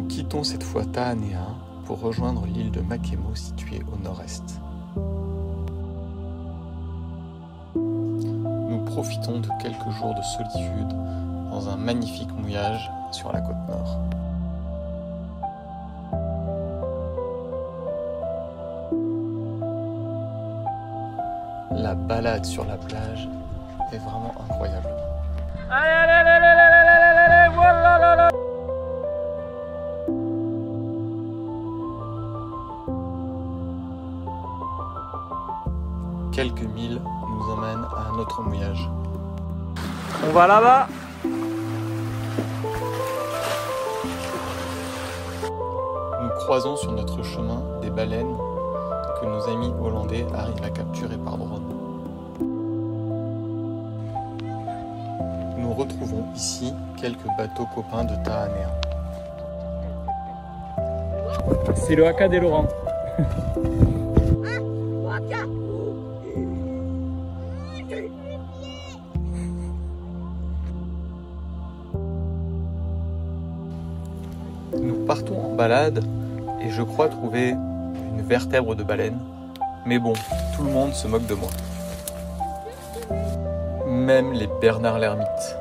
Nous quittons cette fois Taanea pour rejoindre l'île de Makemo située au nord-est. Nous profitons de quelques jours de solitude dans un magnifique mouillage sur la côte nord. La balade sur la plage est vraiment incroyable. Allez, allez, allez, allez, allez, allez, voilà, là, là. Quelques milles nous emmènent à un autre mouillage. On va là-bas. Nous croisons sur notre chemin des baleines que nos amis hollandais arrivent à capturer par drone. Nous retrouvons ici quelques bateaux copains de Taanea. C'est le haka des Laurents. Nous partons en balade et je crois trouver une vertèbre de baleine. Mais bon, tout le monde se moque de moi. Même les Bernard l'ermite.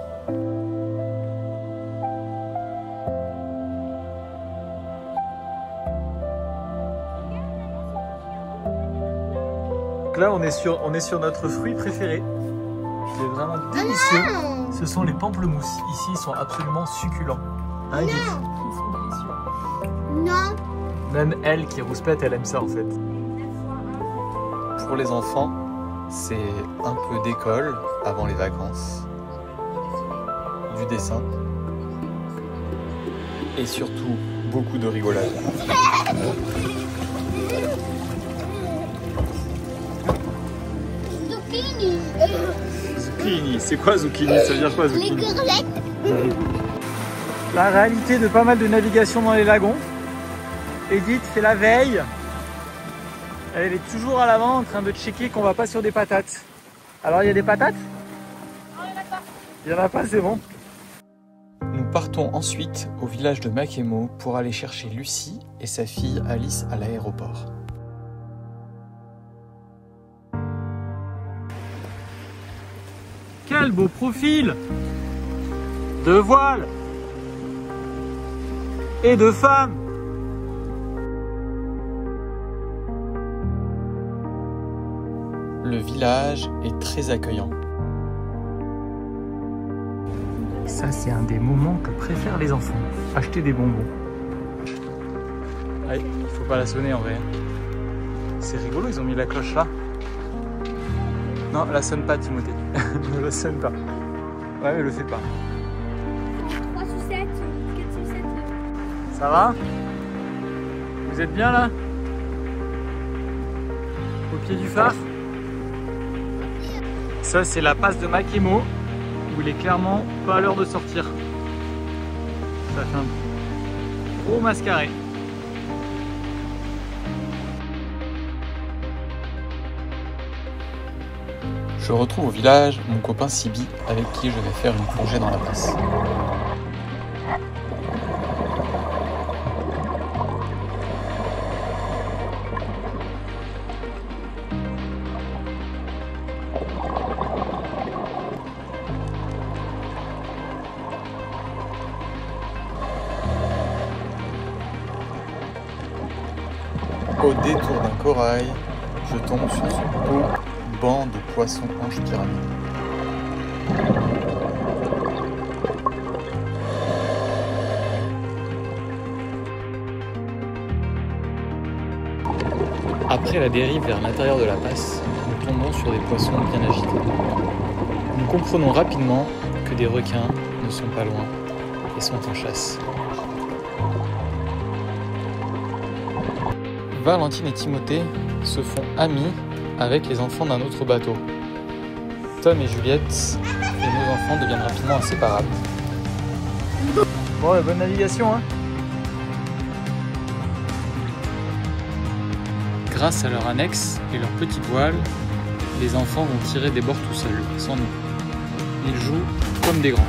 Là, on est sur notre fruit préféré. C'est vraiment délicieux. Ce sont les pamplemousses. Ici, ils sont absolument succulents. Hein, Edith ? Ils sont délicieux. Non. Même elle qui rouspète, elle aime ça en fait. Pour les enfants, c'est un peu d'école avant les vacances, du dessin et surtout beaucoup de rigolade. Zucchini. Zucchini, c'est quoi zucchini? Ça veut dire quoi Les zucchini? gurlettes. La réalité de pas mal de navigation dans les lagons. Edith fait la veille. Elle est toujours à l'avant en train de checker qu'on va pas sur des patates. Alors il y a des patates? Non, il n'y en a pas. Il y en a pas, c'est bon. Nous partons ensuite au village de Makemo pour aller chercher Lucie et sa fille Alice à l'aéroport. Quel beau profil de voile et de femme. Le village est très accueillant. Ça, c'est un des moments que préfèrent les enfants. Acheter des bonbons. Allez, il faut pas la sonner en vrai. C'est rigolo, ils ont mis la cloche là. Non, la sonne pas, Timothée. Ne la sonne pas. Ouais, mais le fais pas. 3 sucettes, 4 sucettes. Ça va? Vous êtes bien là? Au pied du phare? Ça, c'est la passe de Makemo, où il est clairement pas à l'heure de sortir. Ça fait un gros mascaré. Je retrouve au village mon copain Sibi avec qui je vais faire une plongée dans la passe. Au détour d'un corail, je tombe sur ce beau banc de poissons anges pyramide. Après la dérive vers l'intérieur de la passe, nous tombons sur des poissons bien agités. Nous comprenons rapidement que des requins ne sont pas loin et sont en chasse. Valentine et Timothée se font amis avec les enfants d'un autre bateau. Tom et Juliette et nos enfants deviennent rapidement inséparables. Bon, bonne navigation, hein. Grâce à leur annexe et leur petite voile, les enfants vont tirer des bords tout seuls, sans nous. Ils jouent comme des grands.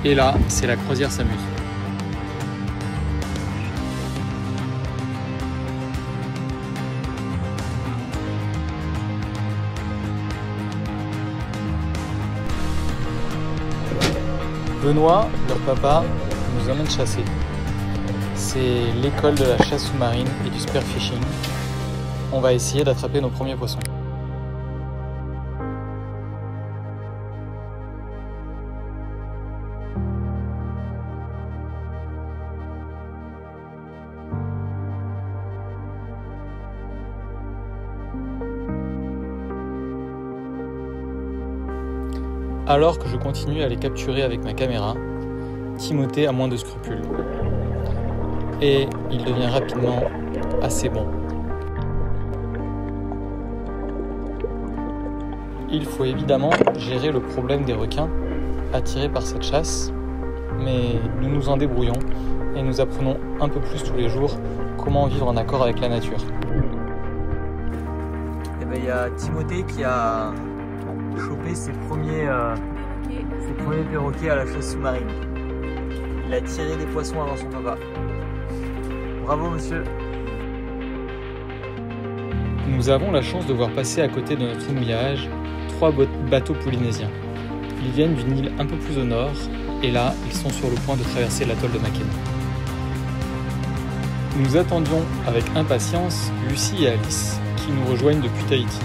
Et là, c'est la croisière s'amuse. Benoît, leur papa, nous emmène chasser. C'est l'école de la chasse sous-marine et du spearfishing. On va essayer d'attraper nos premiers poissons. Alors que je continue à les capturer avec ma caméra, Timothée a moins de scrupules. Et il devient rapidement assez bon. Il faut évidemment gérer le problème des requins attirés par cette chasse, mais nous nous en débrouillons et nous apprenons un peu plus tous les jours comment vivre en accord avec la nature. Et ben, il y a Timothée qui a chopé ses premiers perroquets à la chasse sous-marine. Il a tiré des poissons avant son papa. Bravo monsieur. Nous avons la chance de voir passer à côté de notre mouillage 3 bateaux polynésiens. Ils viennent d'une île un peu plus au nord et là, ils sont sur le point de traverser l'atoll de Makemo. Nous attendions avec impatience Lucie et Alice qui nous rejoignent depuis Tahiti.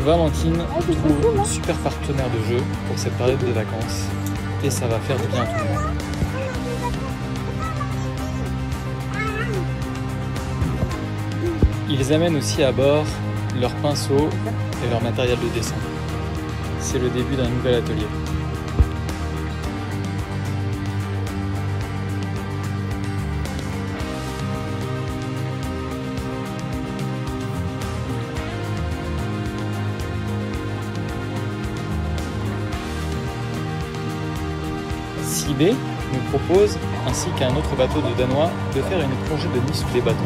Valentine trouve un super partenaire de jeu pour cette période de vacances et ça va faire du bien à tout le monde. Ils amènent aussi à bord leurs pinceaux et leur matériel de dessin. C'est le début d'un nouvel atelier. Sibé nous propose, ainsi qu'à un autre bateau de Danois, de faire une plongée de nuit sous les bateaux.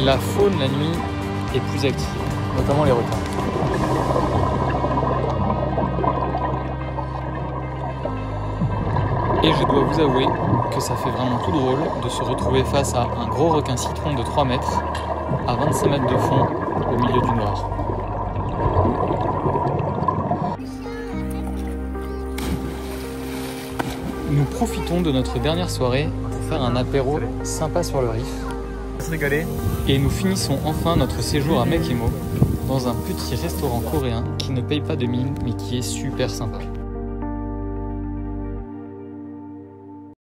La faune la nuit est plus active, notamment les requins. Et je dois vous avouer que ça fait vraiment tout drôle de se retrouver face à un gros requin citron de 3 mètres à 25 mètres de fond au milieu du noir. Nous profitons de notre dernière soirée pour faire un apéro sympa sur le reef. Et nous finissons enfin notre séjour à Makemo dans un petit restaurant coréen qui ne paye pas de mine mais qui est super sympa.